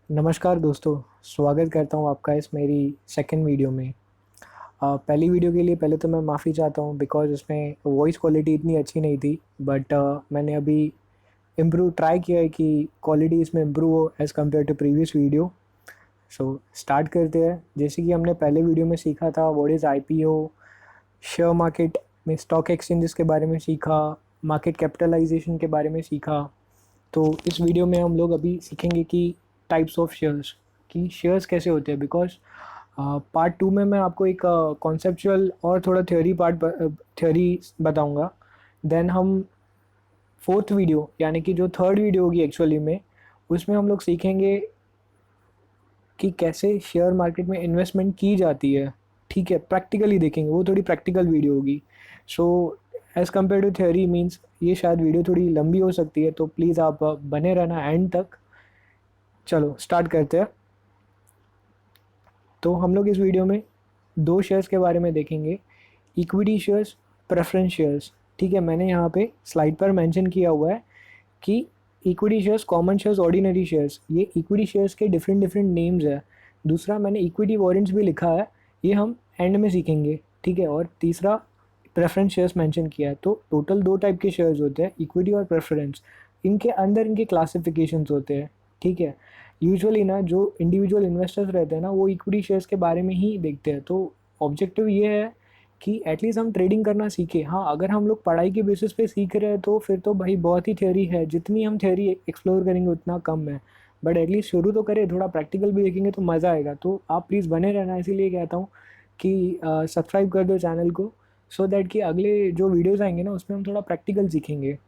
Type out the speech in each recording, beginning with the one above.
नमस्कार दोस्तों, स्वागत करता हूँ आपका इस मेरी सेकंड वीडियो में। पहली वीडियो के लिए पहले तो मैं माफ़ी चाहता हूँ बिकॉज़ उसमें वॉइस क्वालिटी इतनी अच्छी नहीं थी। बट मैंने अभी इम्प्रूव ट्राई किया है कि क्वालिटी इसमें इम्प्रूव हो as compare to previous video. So start करते हैं। जैसे कि हमने पहले वीडियो में सीखा था what is IPO, share market में स्टॉक एक्सचेंजेस के बारे में सीखा, मार्केट कैपिटलाइजेशन के बारे में सीखा। तो इस वीडियो में हम लोग अभी सीखेंगे कि टाइप्स ऑफ शेयर्स, कि शेयर्स कैसे होते हैं। बिकॉज पार्ट टू में मैं आपको एक कॉन्सेप्चुअल और थोड़ा थ्योरी बताऊंगा। देन हम फोर्थ वीडियो यानी कि जो थर्ड वीडियो होगी एक्चुअली में, उसमें हम लोग सीखेंगे कि कैसे शेयर मार्केट में इन्वेस्टमेंट की जाती है। ठीक है, प्रैक्टिकली देखेंगे, वो थोड़ी प्रैक्टिकल वीडियो होगी। So as compare to theory means ये शायद वीडियो थोड़ी लंबी हो सकती है, तो प्लीज़ आप बने रहना एंड तक। चलो स्टार्ट करते हैं। तो हम लोग इस वीडियो में दो शेयर्स के बारे में देखेंगे, इक्विटी शेयर्स, प्रेफरेंस शेयर्स। ठीक है, मैंने यहाँ पे स्लाइड पर मेंशन किया हुआ है कि equity shares, common shares, ordinary shares, ये इक्विटी शेयर्स के डिफरेंट डिफरेंट नेम्स है। दूसरा मैंने इक्विटी वॉरेंट्स भी लिखा है, ये हम एंड में सीखेंगे। ठीक है, और तीसरा प्रेफरेंस शेयर्स मेंशन किया है। तो टोटल दो टाइप के शेयर्स होते हैं, इक्विटी और प्रेफरेंस। इनके अंदर इनके क्लासिफिकेशंस होते हैं। ठीक है, यूजुअली ना जो इंडिविजुअल इन्वेस्टर्स रहते हैं ना, वो इक्विटी शेयर्स के बारे में ही देखते हैं। तो ऑब्जेक्टिव ये है कि एटलीस्ट हम ट्रेडिंग करना सीखें। हाँ, अगर हम लोग पढ़ाई के बेसिस पे सीख रहे हैं तो फिर तो भाई बहुत ही थ्योरी है, जितनी हम थ्योरी एक्सप्लोर करेंगे उतना कम है। बट एटलीस्ट शुरू तो करें, थोड़ा प्रैक्टिकल भी देखेंगे तो मज़ा आएगा। तो आप प्लीज़ बने रहना, इसीलिए कहता हूँ कि सब्सक्राइब कर दो चैनल को, सो दैट कि अगले जो वीडियोज़ आएंगे ना उसमें हम थोड़ा प्रैक्टिकल सीखेंगे।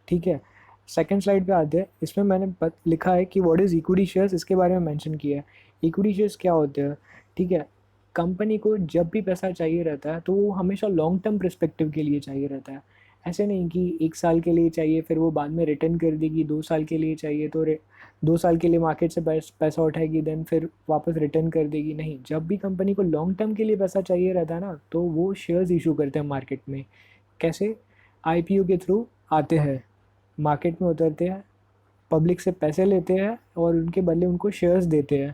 ठीक है, सेकंड स्लाइड पे आते हैं। इसमें मैंने लिखा है कि व्हाट इज़ इक्विटी शेयर्स, इसके बारे में मेंशन किया है। इक्विटी शेयर्स क्या होते हैं? ठीक है, कंपनी को जब भी पैसा चाहिए रहता है तो वो हमेशा लॉन्ग टर्म पर्सपेक्टिव के लिए चाहिए रहता है। ऐसे नहीं कि 1 साल के लिए चाहिए फिर वो बाद में रिटर्न कर देगी, 2 साल के लिए चाहिए तो 2 साल के लिए मार्केट से पैसा उठाएगी, देन फिर वापस रिटर्न कर देगी। नहीं, जब भी कंपनी को लॉन्ग टर्म के लिए पैसा चाहिए रहता है ना, तो वो शेयर्स इशू करते हैं मार्केट में। कैसे? आईपीओ के थ्रू आते हैं, मार्केट में उतरते हैं, पब्लिक से पैसे लेते हैं और उनके बदले उनको शेयर्स देते हैं।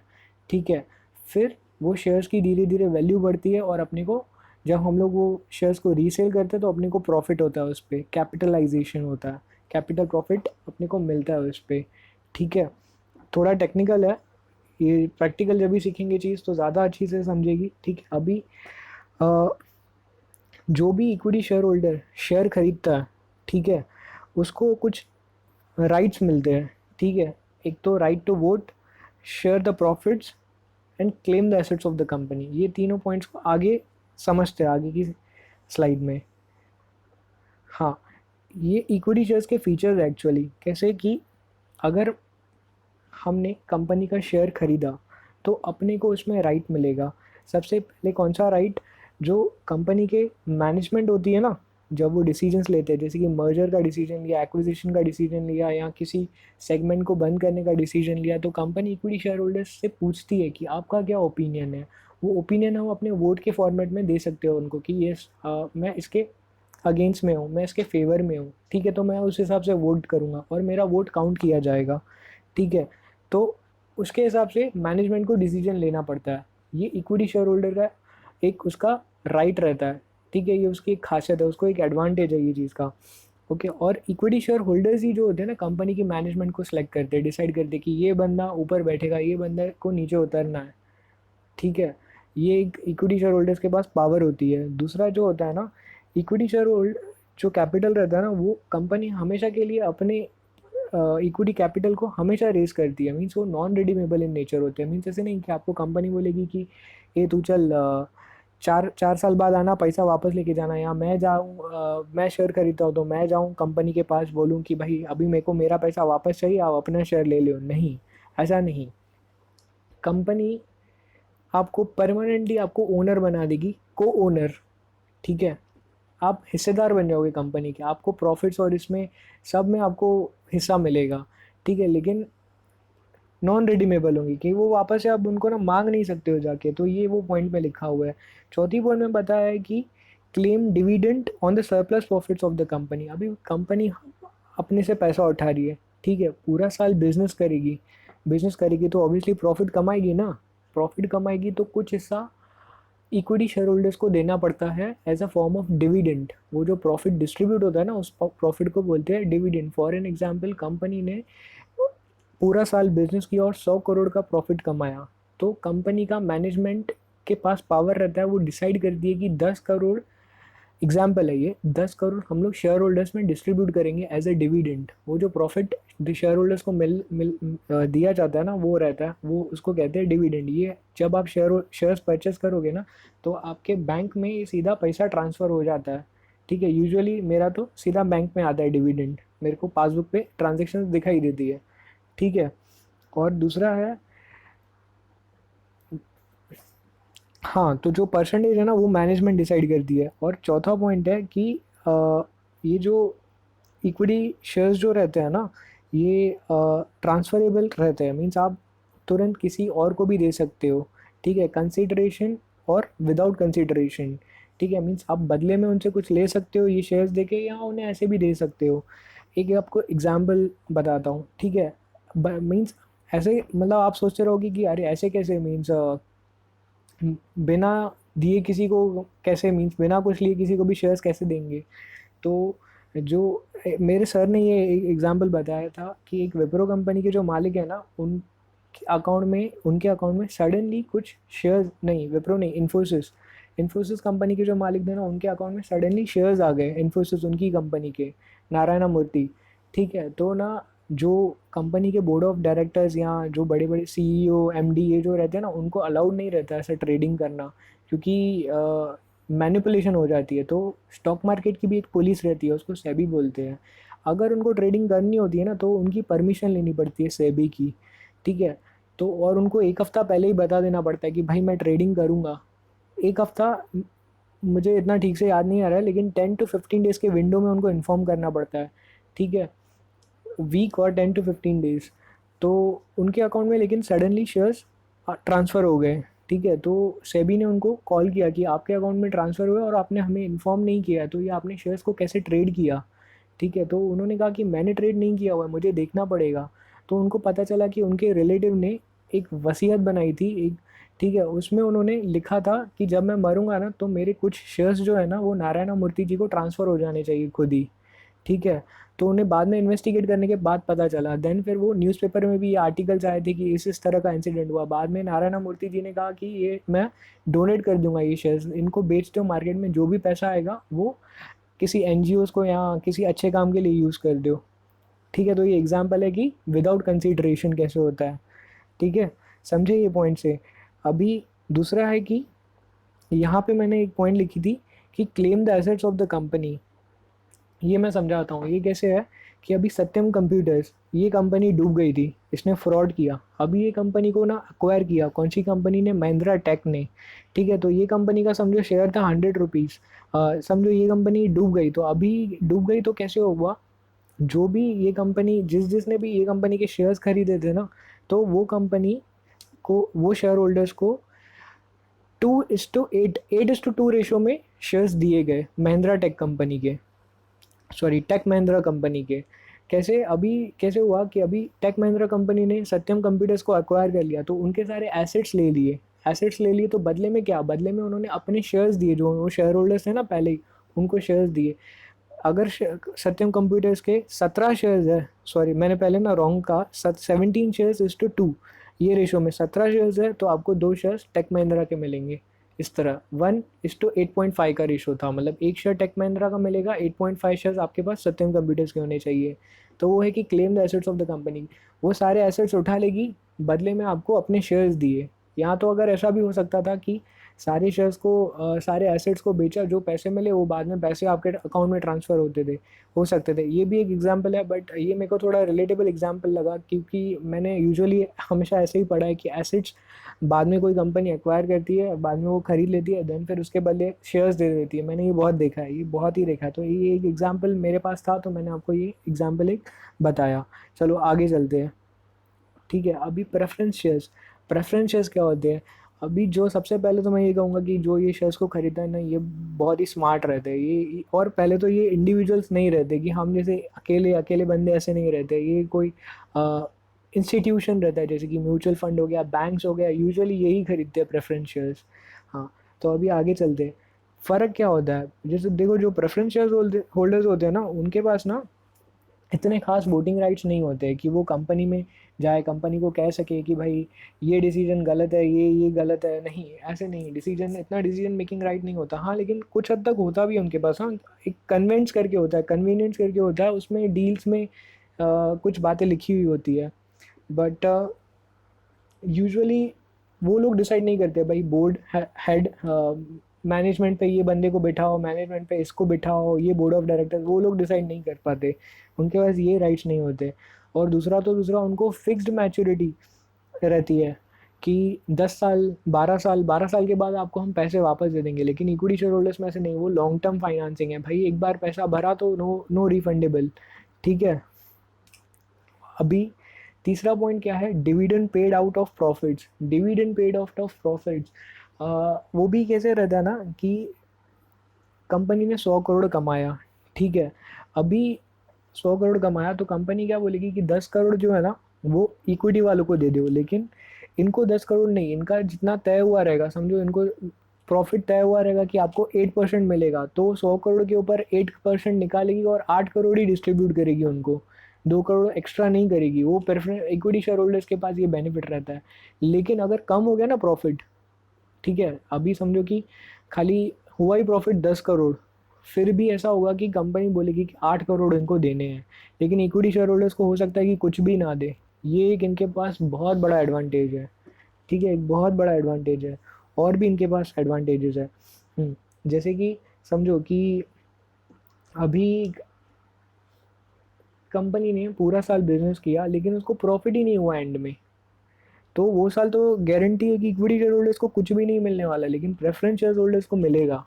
ठीक है, फिर वो शेयर्स की धीरे धीरे वैल्यू बढ़ती है और अपने को, जब हम लोग वो शेयर्स को रीसेल करते हैं तो अपने को प्रॉफिट होता है, उस पर कैपिटलाइजेशन होता है, कैपिटल प्रॉफिट अपने को मिलता है उस पर। ठीक है, थोड़ा टेक्निकल है ये, प्रैक्टिकल जब भी सीखेंगे चीज़ तो ज़्यादा अच्छी से समझेगी। ठीक है, अभी अ, जो भी इक्विटी शेयर होल्डर शेयर खरीदता है, ठीक है, उसको कुछ राइट्स मिलते हैं। ठीक है, एक तो right to vote, share the profits and claim the assets of the company. ये तीनों पॉइंट्स को आगे समझते हैं आगे की स्लाइड में। हाँ, ये इक्विटी शेयर्स के फीचर्स एक्चुअली कैसे कि अगर हमने कंपनी का शेयर खरीदा तो अपने को उसमें राइट मिलेगा। सबसे पहले कौन सा राइट? जो कंपनी के मैनेजमेंट होती है ना, जब वो डिसीजंस लेते हैं, जैसे कि मर्जर का डिसीजन लिया, एक्विजिशन का डिसीजन लिया, या किसी सेगमेंट को बंद करने का डिसीजन लिया, तो कंपनी इक्विटी शेयर होल्डर्स से पूछती है कि आपका क्या ओपिनियन है। वो ओपिनियन हम अपने वोट के फॉर्मेट में दे सकते हो उनको कि ये मैं इसके अगेंस्ट में हूँ, मैं इसके फेवर में हूँ। ठीक है, तो मैं उस हिसाब से वोट करूँगा और मेरा वोट काउंट किया जाएगा। ठीक है, तो उसके हिसाब से मैनेजमेंट को डिसीजन लेना पड़ता है। ये इक्विटी शेयर होल्डर का एक उसका राइट रहता है। ठीक है, ये उसकी एक खासियत है, उसको एक एडवांटेज है ये चीज़ का। ओके, और इक्विटी शेयर होल्डर्स ही जो होते हैं ना, कंपनी की मैनेजमेंट को सिलेक्ट करते हैं, डिसाइड करते हैं कि ये बंदा ऊपर बैठेगा, ये बंदा को नीचे उतरना है। ठीक है, ये एक इक्विटी शेयर होल्डर्स के पास पावर होती है। दूसरा जो होता है ना, इक्विटी शेयर होल्ड जो कैपिटल रहता है ना, वो कंपनी हमेशा के लिए अपने इक्विटी कैपिटल को हमेशा रेज करती है। मीन्स वो नॉन रिडीमेबल इन नेचर होते हैं। मीन्स ऐसे नहीं कि आपको कंपनी बोलेगी कि ये तू चल 4 साल बाद आना, पैसा वापस लेके जाना, या मैं जाऊँ, मैं शेयर खरीदता हूँ तो मैं जाऊँ कंपनी के पास बोलूँ कि भाई अभी मेरे को मेरा पैसा वापस चाहिए, आप अपना शेयर ले लो। नहीं, ऐसा नहीं। कंपनी आपको परमानेंटली आपको ओनर बना देगी, को ओनर। ठीक है, आप हिस्सेदार बन जाओगे कंपनी के, आपको प्रॉफिट्स और इसमें सब में आपको हिस्सा मिलेगा। ठीक है, लेकिन नॉन रिडीमेबल होंगी कि वो वापस से आप उनको ना मांग नहीं सकते हो जाके। तो ये वो पॉइंट में लिखा हुआ है। चौथी पॉइंट में बताया है कि claim dividend on the surplus profits of the company. अभी कंपनी अपने से पैसा उठा रही है, ठीक है, पूरा साल बिजनेस करेगी, बिजनेस करेगी तो ऑब्वियसली प्रॉफिट कमाएगी ना, प्रॉफिट कमाएगी तो कुछ हिस्सा इक्विटी शेयर होल्डर्स को देना पड़ता है as a form of dividend. वो जो प्रॉफिट डिस्ट्रीब्यूट होता है ना, उस प्रॉफिट को बोलते हैं dividend. For an example, company ने पूरा साल बिजनेस किया और 100 करोड़ का प्रॉफिट कमाया, तो कंपनी का मैनेजमेंट के पास पावर रहता है, वो डिसाइड करती है कि 10 करोड़, एग्जाम्पल है ये, 10 करोड़ हम लोग शेयर होल्डर्स में डिस्ट्रीब्यूट करेंगे एज अ डिविडेंड। वो जो प्रॉफिट शेयर होल्डर्स को दिया जाता है ना, वो रहता है, वो उसको कहते हैं डिविडेंड। ये जब आप शेयर्स परचेस करोगे ना, तो आपके बैंक में ये सीधा पैसा ट्रांसफ़र हो जाता है। ठीक है, यूजुअली मेरा तो सीधा बैंक में आता है डिविडेंड, मेरे को पासबुक पे ट्रांजेक्शन दिखाई देती है। ठीक है, और दूसरा है, हाँ, तो जो परसेंटेज है ना वो मैनेजमेंट डिसाइड करती है। और चौथा पॉइंट है कि ये जो इक्विटी शेयर्स जो रहते हैं ना, ये ट्रांसफरेबल रहते हैं, मीन्स आप तुरंत किसी और को भी दे सकते हो। ठीक है, कंसिडरेशन और विदाउट कंसिडरेशन। ठीक है, मीन्स आप बदले में उनसे कुछ ले सकते हो ये शेयर्स देके, या उन्हें ऐसे भी दे सकते हो। एक आपको एग्जांपल बताता हूँ। ठीक है, मीन्स ऐसे, मतलब आप सोचते रहोगे कि अरे ऐसे कैसे, मीन्स बिना दिए किसी को कैसे, मीन्स बिना कुछ लिए किसी को भी शेयर्स कैसे देंगे। तो जो मेरे सर ने ये एक एग्जांपल बताया था कि एक विप्रो कंपनी के जो मालिक है ना, उनके अकाउंट में सडनली कुछ शेयर्स, नहीं विप्रो नहीं, इन्फोसिस, इन्फोसिस कंपनी के जो मालिक थे ना, उनके अकाउंट में सडनली शेयर्स आ गए, इन्फोसिस उनकी कंपनी के, नारायण मूर्ति। ठीक है, तो ना जो कंपनी के बोर्ड ऑफ डायरेक्टर्स या जो बड़े बड़े सीईओ एमडी ये जो रहते हैं ना, उनको अलाउड नहीं रहता ऐसा ट्रेडिंग करना, क्योंकि मैनिपुलेशन हो जाती है। तो स्टॉक मार्केट की भी एक पुलिस रहती है, उसको सेबी बोलते हैं। अगर उनको ट्रेडिंग करनी होती है ना, तो उनकी परमिशन लेनी पड़ती है सेबी की। ठीक है, तो और उनको एक हफ़्ता पहले ही बता देना पड़ता है कि भाई मैं ट्रेडिंग करूँगा। एक हफ़्ता, मुझे इतना ठीक से याद नहीं आ रहा है, लेकिन 10 to 15 डेज़ के विंडो में उनको इन्फॉर्म करना पड़ता है। ठीक है, वीक और 10 to 15 डेज़। तो उनके अकाउंट में लेकिन सडनली शेयर्स ट्रांसफ़र हो गए। ठीक है, तो सेबी ने उनको कॉल किया कि आपके अकाउंट में ट्रांसफ़र हुए और आपने हमें इन्फॉर्म नहीं किया, तो ये आपने शेयर्स को कैसे ट्रेड किया। ठीक है, तो उन्होंने कहा कि मैंने ट्रेड नहीं किया हुआ है, मुझे देखना पड़ेगा। तो उनको पता चला कि उनके रिलेटिव ने एक वसीयत बनाई थी एक। ठीक है, उसमें उन्होंने लिखा था कि जब मैं मरूंगा ना, तो मेरे कुछ शेयर्स जो है ना, वो नारायण मूर्ति जी को ट्रांसफ़र हो जाने चाहिए खुद ही। ठीक है, तो उन्हें बाद में इन्वेस्टिगेट करने के बाद पता चला, देन फिर वो न्यूज़पेपर में भी ये आर्टिकल्स आए थे कि इस तरह का इंसिडेंट हुआ। बाद में नारायण मूर्ति जी ने कहा कि ये मैं डोनेट कर दूंगा, ये शेयर्स इनको बेच दो मार्केट में, जो भी पैसा आएगा वो किसी एनजीओज़ को या किसी अच्छे काम के लिए यूज़ कर दो। ठीक है, तो ये एग्जांपल है कि विदाउट कंसीडरेशन कैसे होता है। ठीक है, समझे ये पॉइंट से। अभी दूसरा है कि यहाँ पे मैंने एक पॉइंट लिखी थी कि claim the assets of the company. ये मैं समझाता हूँ, ये कैसे है कि अभी सत्यम कंप्यूटर्स, ये कंपनी डूब गई थी, इसने फ्रॉड किया। अभी ये कंपनी को ना अक्वायर किया, कौन सी कंपनी ने, महिंद्रा टेक ने। ठीक है, तो ये कंपनी का समझो शेयर था 100 रुपीज़। समझो ये कंपनी डूब गई, तो अभी डूब गई तो कैसे हुआ, जो भी ये कंपनी, जिसने भी ये कंपनी के शेयर्स खरीदे थे ना, तो वो कंपनी को, वो शेयर होल्डर्स को 2:8, 8:2 रेशो में शेयर्स दिए गए महिंद्रा टेक कंपनी के, सॉरी टेक महिंद्रा कंपनी के। कैसे, अभी कैसे हुआ कि अभी टेक महिंद्रा कंपनी ने सत्यम कंप्यूटर्स को एक्वायर कर लिया, तो उनके सारे एसेट्स ले लिए। एसेट्स ले लिए तो बदले में क्या, बदले में उन्होंने अपने शेयर्स दिए, जो वो शेयर होल्डर्स थे ना पहले ही, उनको शेयर्स दिए। अगर सत्यम कंप्यूटर्स के 17 शेयर्स है, सॉरी मैंने पहले ना रॉन्ग कहा, 17 शेयर्स:2, ये रेशो में 17 शेयर्स है, तो आपको 2 शेयर्स टेक महिंद्रा के मिलेंगे। इस तरह 1:8.5 का रेशो था, मतलब एक शेयर टेक महिंद्रा का मिलेगा, 8.5 शेयर्स आपके पास सत्यम कंप्यूटर्स के होने चाहिए। तो वो है कि claim the assets of the company, वो सारे एसेट्स उठा लेगी, बदले में आपको अपने शेयर्स दिए। यहाँ तो अगर ऐसा भी हो सकता था कि सारे शेयर्स को, सारे एसेट्स को बेचा, जो पैसे मिले वो बाद में पैसे आपके अकाउंट में ट्रांसफ़र होते थे, हो सकते थे। ये भी एक एग्जांपल है, बट ये मेरे को थोड़ा रिलेटेबल एग्जांपल लगा, क्योंकि मैंने यूजुअली हमेशा ऐसे ही पढ़ा है कि एसेट्स बाद में कोई कंपनी एक्वायर करती है, बाद में वो खरीद लेती है, देन फिर उसके बदले शेयर्स दे देती है। मैंने ये बहुत देखा है, ये बहुत ही देखा है। तो ये एक एग्जाम्पल मेरे पास था, तो मैंने आपको ये एग्जाम्पल एक बताया। चलो आगे चलते हैं। ठीक है, अभी प्रेफरेंस शेयर्स, प्रेफरेंस शेयर्स क्या होते हैं। अभी जो सबसे पहले तो मैं ये कहूँगा कि जो ये शेयर्स को खरीदता है ना, ये बहुत ही स्मार्ट रहते हैं ये। और पहले तो ये इंडिविजुअल्स नहीं रहते, कि हम जैसे अकेले अकेले बंदे ऐसे नहीं रहते, ये कोई इंस्टीट्यूशन रहता है, जैसे कि म्यूचुअल फंड हो गया, बैंक्स हो गया, यूजुअली यही खरीदते हैं प्रेफरेंस शेयर्स। हाँ, तो अभी आगे चलते हैं। फ़र्क क्या होता है, जैसे देखो जो प्रेफरेंस शेयर्स होल्डर्स होते हैं ना, उनके पास ना इतने खास वोटिंग राइट्स नहीं होते कि वो कंपनी में जाए, कंपनी को कह सके कि भाई ये डिसीजन गलत है, ये गलत है। नहीं, ऐसे नहीं, डिसीजन इतना डिसीजन मेकिंग राइट नहीं होता। हाँ, लेकिन कुछ हद तक होता भी है उनके पास। हाँ, एक कन्वेंस करके होता है, कन्वीनियंस करके होता है, उसमें डील्स में कुछ बातें लिखी हुई होती है। बट यूजुअली वो लोग डिसाइड नहीं करते भाई, बोर्ड हेड मैनेजमेंट पे ये बंदे को बिठाओ, मैनेजमेंट पे इसको बिठाओ, ये बोर्ड ऑफ डायरेक्टर्स, वो लोग डिसाइड नहीं कर पाते, उनके पास ये राइट्स नहीं होते। और दूसरा उनको फिक्स्ड मैच्योरिटी रहती है कि 10 साल, 12 साल, 12 साल के बाद आपको हम पैसे वापस दे देंगे। लेकिन इक्विटी शेयर होल्डर्स में ऐसे नहीं, वो लॉन्ग टर्म फाइनेंसिंग है भाई, एक बार पैसा भरा तो नो रिफंडेबल। ठीक है। अभी तीसरा पॉइंट क्या है, dividend paid out of profits. Dividend paid out of profits वो भी कैसे रहता है ना कि कंपनी ने 100 करोड़ कमाया, ठीक है। अभी 100 करोड़ कमाया तो कंपनी क्या बोलेगी कि 10 करोड़ जो है ना वो इक्विटी वालों को दे दो, लेकिन इनको 10 करोड़ नहीं, इनका जितना तय हुआ रहेगा, समझो इनको प्रॉफिट तय हुआ रहेगा कि आपको 8% मिलेगा, तो 100 करोड़ के ऊपर 8% निकालेगी और 8 करोड़ ही डिस्ट्रीब्यूट करेगी उनको, 2 करोड़ एक्स्ट्रा नहीं करेगी। वो प्रेफरेंस इक्विटी शेयर होल्डर्स के पास ये बेनिफिट रहता है। लेकिन अगर कम हो गया ना प्रॉफिट, ठीक है, अभी समझो कि खाली हुआ ही प्रॉफिट 10 करोड़, फिर भी ऐसा होगा कि कंपनी बोलेगी कि 8 करोड़ इनको देने हैं, लेकिन इक्विटी शेयर होल्डर्स को हो सकता है कि कुछ भी ना दे। ये एक इनके पास बहुत बड़ा एडवांटेज है। ठीक है, एक बहुत बड़ा एडवांटेज है। और भी इनके पास एडवांटेजेस है। जैसे कि समझो कि अभी कंपनी ने पूरा साल बिजनेस किया लेकिन उसको प्रॉफिट ही नहीं हुआ एंड में, तो वो साल तो गारंटी है कि इक्विटी शेयर होल्डर्स को कुछ भी नहीं मिलने वाला, लेकिन प्रेफरेंस शेयर होल्डर्स को मिलेगा।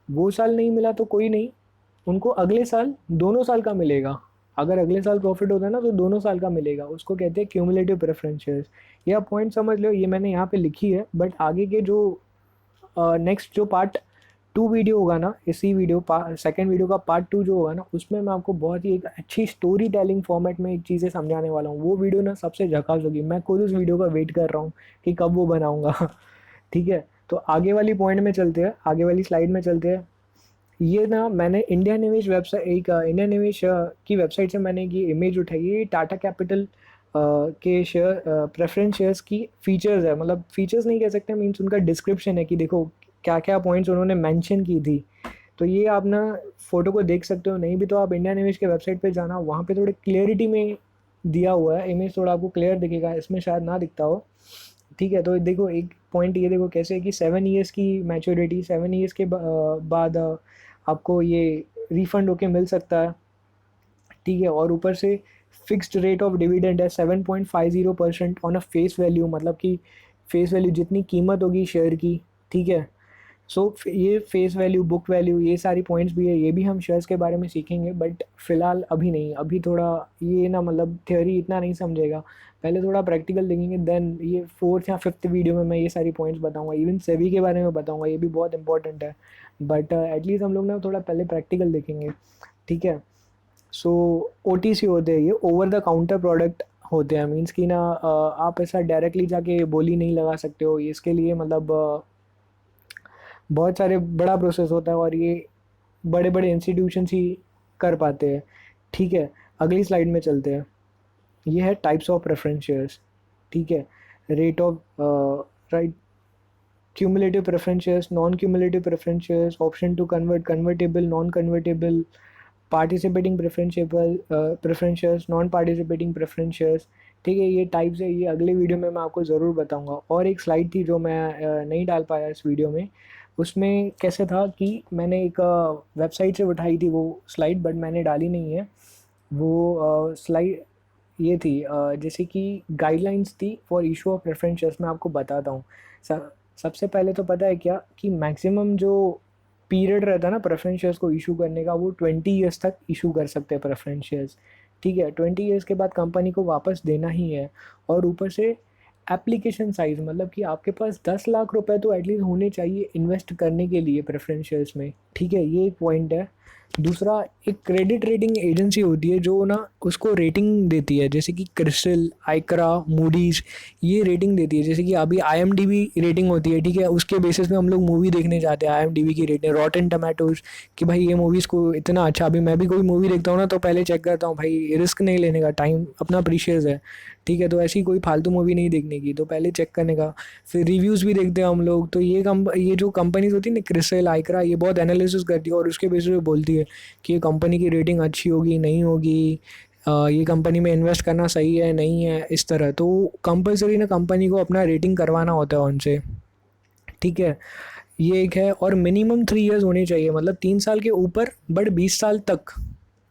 वो साल नहीं मिला तो कोई नहीं, उनको अगले साल दोनों साल का मिलेगा। अगर अगले साल प्रॉफिट होता है ना तो दोनों साल का मिलेगा, उसको कहते हैं क्यूमुलेटिव प्रेफरेंस शेयर्स। ये आप पॉइंट समझ लो, ये मैंने यहाँ पे लिखी है, बट आगे के जो नेक्स्ट जो पार्ट 2 वीडियो होगा ना, इसी वीडियो सेकेंड वीडियो का पार्ट 2 जो होगा ना, उसमें मैं आपको बहुत ही एक अच्छी स्टोरी टेलिंग फॉर्मेट में एक चीज़ें समझाने वाला हूँ। वो वीडियो ना सबसे झकास होगी, मैं खुद उस वीडियो का वेट कर रहा हूँ कि कब वो बनाऊँगा। ठीक है, तो आगे वाली पॉइंट में चलते हैं, आगे वाली स्लाइड में चलते हैं। ये ना मैंने इंडिया निवेश वेबसाइट, एक इंडिया निवेश की वेबसाइट से मैंने ये इमेज उठाई है। ये टाटा कैपिटल के शेयर प्रेफरेंस शेयर्स की फीचर्स है, मतलब फीचर्स नहीं कह सकते, मीन्स उनका डिस्क्रिप्शन है कि देखो क्या क्या पॉइंट्स उन्होंने मेंशन की थी। तो ये आप ना फोटो को देख सकते हो, नहीं भी तो आप इंडिया निवेश के वेबसाइट पे जाना, वहाँ पे थोड़े क्लियरिटी में दिया हुआ है, इमेज थोड़ा आपको क्लियर दिखेगा, इसमें शायद ना दिखता हो। ठीक है, तो देखो एक पॉइंट ये देखो कैसे है कि 7 ईयर्स की मैच्योरिटी, 7 ईयर्स के बाद आपको ये रिफंड होके मिल सकता है। ठीक है, और ऊपर से फिक्स्ड रेट ऑफ डिविडेंड है 7.50% ऑन अ फेस वैल्यू, मतलब कि फेस वैल्यू जितनी कीमत होगी शेयर की। ठीक है, सो ये फेस वैल्यू, बुक वैल्यू, ये सारी पॉइंट्स भी है, ये भी हम शेयर्स के बारे में सीखेंगे, बट फिलहाल अभी नहीं, अभी थोड़ा ये ना मतलब थ्योरी इतना नहीं समझेगा, पहले थोड़ा प्रैक्टिकल देखेंगे, देन ये 4th या 5th वीडियो में मैं ये सारी पॉइंट्स बताऊंगा, इवन सेवी के बारे में बताऊंगा, ये भी बहुत इंपॉर्टेंट है। बट एटलीस्ट हम लोग ना थोड़ा पहले प्रैक्टिकल देखेंगे। ठीक है, सो ओटीसी होते हैं, ये ओवर द काउंटर प्रोडक्ट होते हैं, मीन्स कि ना आप ऐसा डायरेक्टली जाके बोली नहीं लगा सकते हो, इसके लिए मतलब बहुत सारे बड़ा प्रोसेस होता है, और ये बड़े बड़े इंस्टीट्यूशंस ही कर पाते हैं। ठीक है, अगली स्लाइड में चलते हैं। ये है टाइप्स ऑफ प्रेफरेंस शेयर्स। ठीक है, rate of right, cumulative preference shares, non cumulative preference shares, option to convert, convertible, non convertible, participating preference shares, non participating preference shares. ठीक है, ये टाइप्स है, ये अगले वीडियो में मैं आपको ज़रूर बताऊंगा। और एक स्लाइड थी जो मैं नहीं डाल पाया इस वीडियो में, उसमें कैसे था कि मैंने एक वेबसाइट से उठाई थी वो स्लाइड, बट मैंने डाली नहीं है वो स्लाइड। ये थी जैसे कि गाइडलाइंस थी for issue of preference shares, मैं आपको बताता हूँ। सबसे पहले तो पता है क्या कि मैक्सिमम जो पीरियड रहता है ना प्रेफरेंस शेयर्स को इशू करने का, वो 20 ईयर्स तक इशू कर सकते हैं प्रेफरेंस शेयर्स। ठीक है, 20 ईयर्स के बाद कंपनी को वापस देना ही है। और ऊपर से एप्लीकेशन साइज़, मतलब कि आपके पास 10 लाख रुपए तो एटलीस्ट होने चाहिए इन्वेस्ट करने के लिए प्रेफरेंस शेयर्स में। ठीक है, ये एक पॉइंट है। दूसरा, एक क्रेडिट रेटिंग एजेंसी होती है जो ना उसको रेटिंग देती है, जैसे कि क्रिस्टल, आइकरा, मूडीज़, ये रेटिंग देती है। जैसे कि अभी आईएमडीबी रेटिंग होती है, ठीक है, उसके बेसिस पे हम लोग मूवी देखने जाते हैं। आईएमडीबी की रेटिंग, रॉटन टमाटोज, कि भाई ये मूवीज़ को इतना अच्छा, अभी मैं भी कोई मूवी देखता हूँ ना तो पहले चेक करता हूँ, भाई रिस्क नहीं लेने का, टाइम अपना प्रीशियस है, ठीक है, तो ऐसी कोई फालतू मूवी नहीं देखने की, तो पहले चेक करने का। फिर रिव्यूज़ भी देखते हैं हम लोग। तो ये जो कंपनीज होती है ना, क्रिस्टल, आइकरा, ये बहुत एनालिसिस करती है और उसके बेसिस पे बोलती है कि ये कंपनी की रेटिंग अच्छी होगी नहीं होगी, ये कंपनी में इन्वेस्ट करना सही है नहीं है, इस तरह। तो कंपलसरी ना कंपनी को अपना रेटिंग करवाना होता है उनसे, ठीक है। ये एक है। और मिनिमम 3 ईयर्स होने चाहिए, मतलब 3 साल के ऊपर बट 20 साल तक,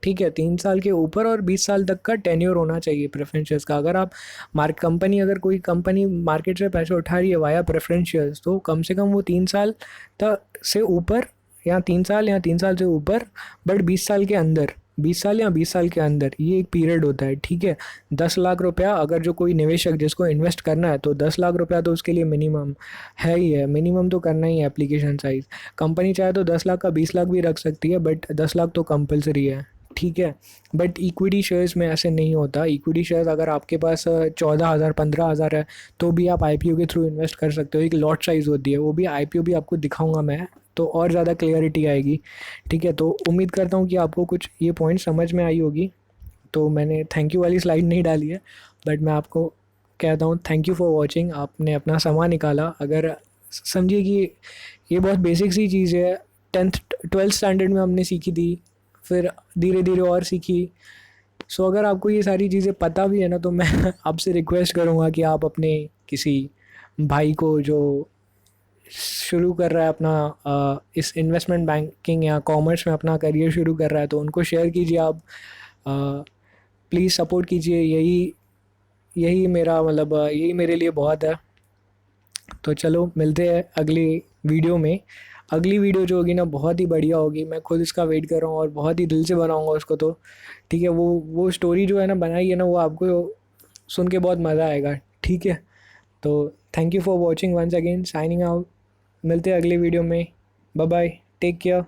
ठीक है, 3 साल के ऊपर और 20 साल तक का टेन्योर होना चाहिए प्रेफरेंस शेयर्स का। अगर आप अगर कोई कंपनी मार्केट से पैसे उठा रही है वाया प्रेफरेंस शेयर्स, तो कम से कम वो 3 साल तक से ऊपर, या 3 साल या 3 साल से ऊपर, बट 20 साल के अंदर, 20 साल या 20 साल के अंदर, ये एक पीरियड होता है, ठीक है। 10 लाख रुपया अगर जो कोई निवेशक जिसको इन्वेस्ट करना है, तो 10 लाख रुपया तो उसके लिए मिनिमम है ही है, मिनिमम तो करना ही है एप्लीकेशन साइज। कंपनी चाहे तो 10 लाख का 20 लाख भी रख सकती है, बट 10 लाख तो कंपलसरी है, ठीक है। बट इक्विटी शेयर्स में ऐसे नहीं होता। इक्विटी शेयर्स अगर आपके पास 14,000 15,000 है, तो भी आप आईपीओ के थ्रू इन्वेस्ट कर सकते हो। एक लॉट साइज़ होती है, वो भी आईपीओ भी आपको दिखाऊंगा मैं, तो और ज़्यादा क्लियरिटी आएगी, ठीक है। तो उम्मीद करता हूँ कि आपको कुछ ये पॉइंट समझ में आई होगी। तो मैंने थैंक यू वाली स्लाइड नहीं डाली है, बट मैं आपको कहता हूँ थैंक यू फॉर वॉचिंग। आपने अपना समय निकाला। अगर समझिए कि ये बहुत बेसिक सी चीज़ है, 10th 12th स्टैंडर्ड में हमने सीखी थी, फिर धीरे धीरे और सीखी। सो अगर आपको ये सारी चीज़ें पता भी है ना, तो मैं आपसे रिक्वेस्ट करूँगा कि आप अपने किसी भाई को जो शुरू कर रहा है अपना इस इन्वेस्टमेंट बैंकिंग या कॉमर्स में अपना करियर शुरू कर रहा है, तो उनको शेयर कीजिए आप। प्लीज़ सपोर्ट कीजिए। यही यही मेरा मतलब यही मेरे लिए बहुत है। तो चलो मिलते हैं अगली वीडियो में। अगली वीडियो जो होगी ना बहुत ही बढ़िया होगी, मैं खुद इसका वेट कर रहा हूँ और बहुत ही दिल से बनाऊँगा उसको। तो ठीक है, वो स्टोरी जो है ना बनाई है ना, वो आपको सुन के बहुत मज़ा आएगा, ठीक है। तो thank you for watching, once again signing out. मिलते हैं अगली वीडियो में। Bye bye, take care.